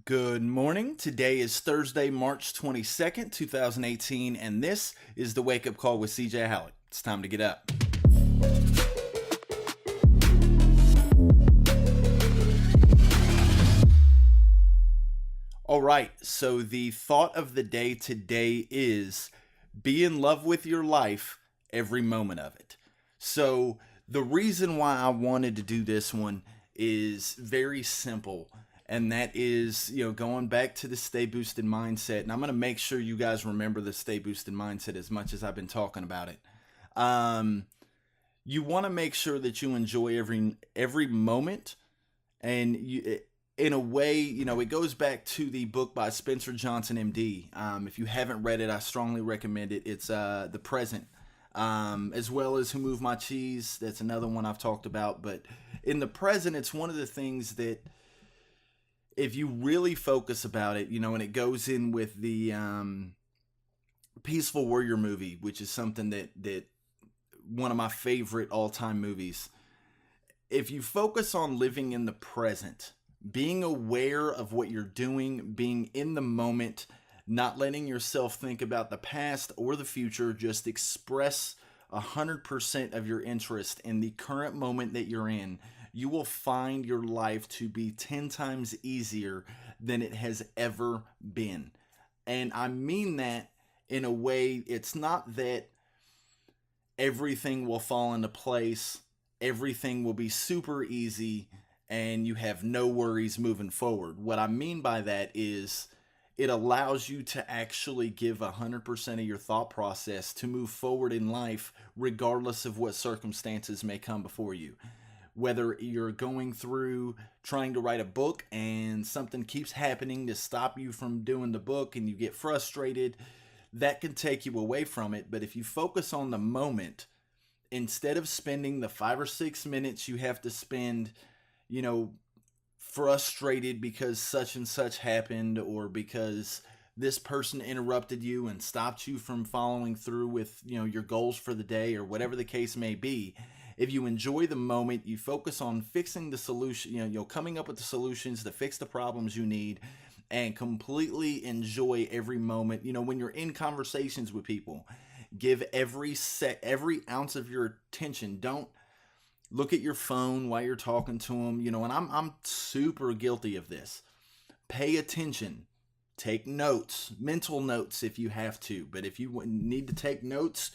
Good morning. Today is Thursday, March 22nd, 2018, and this is the Wake Up Call with CJ Halleck. It's time to get up. All right, so the thought of the day today is be in love with your life every moment of it. So, the reason why I wanted to do this one is very simple, and that is, going back to the Stay Boosted mindset. And I'm going to make sure you guys remember the Stay Boosted mindset as much as I've been talking about it. You want to make sure that you enjoy every moment, and in a way, it goes back to the book by Spencer Johnson, MD. If you haven't read it, I strongly recommend it. It's The Present, as well as Who Moved My Cheese. That's another one I've talked about. But in The Present, it's one of the things that, if you really focus about it, and it goes in with the Peaceful Warrior movie, which is something that one of my favorite all-time movies. If you focus on living in the present, being aware of what you're doing, being in the moment, not letting yourself think about the past or the future, just express 100% of your interest in the current moment that you're in, you will find your life to be 10 times easier than it has ever been. And I mean that in a way, it's not that everything will fall into place, everything will be super easy, and you have no worries moving forward. What I mean by that is it allows you to actually give 100% of your thought process to move forward in life, regardless of what circumstances may come before you. Whether you're going through trying to write a book and something keeps happening to stop you from doing the book and you get frustrated, that can take you away from it. But if you focus on the moment, instead of spending the 5 or 6 minutes you have to spend, frustrated because such and such happened, or because this person interrupted you and stopped you from following through with, your goals for the day, or whatever the case may be. If you enjoy the moment, you focus on fixing the solution, coming up with the solutions to fix the problems you need, and completely enjoy every moment. When you're in conversations with people, give every ounce of your attention. Don't look at your phone while you're talking to them, and I'm super guilty of this. Pay attention. Take notes, mental notes if you have to. But if you need to take notes,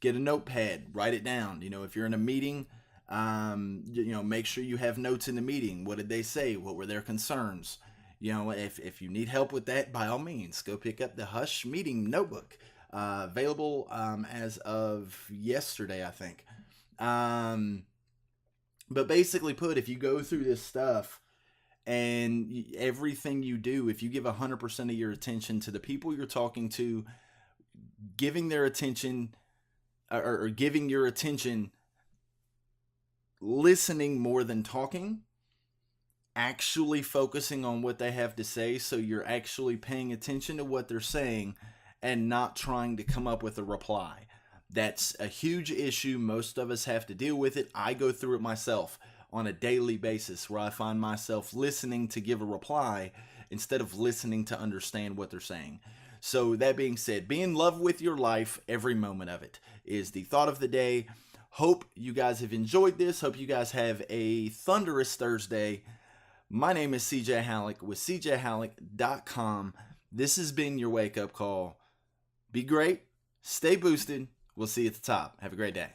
get a notepad, write it down. If you're in a meeting, make sure you have notes in the meeting. What did they say? What were their concerns? If you need help with that, by all means, go pick up the Hush Meeting Notebook, available as of yesterday, I think. But basically put, if you go through this stuff and everything you do, if you give 100% of your attention to the people you're talking to, giving their attention or giving your attention, listening more than talking, actually focusing on what they have to say, so you're actually paying attention to what they're saying and not trying to come up with a reply. That's a huge issue. Most of us have to deal with it. I go through it myself on a daily basis, where I find myself listening to give a reply instead of listening to understand what they're saying. So that being said, be in love with your life every moment of it is the thought of the day. Hope you guys have enjoyed this. Hope you guys have a thunderous Thursday. My name is CJ Halleck with CJHalleck.com. This has been your wake-up call. Be great. Stay boosted. We'll see you at the top. Have a great day.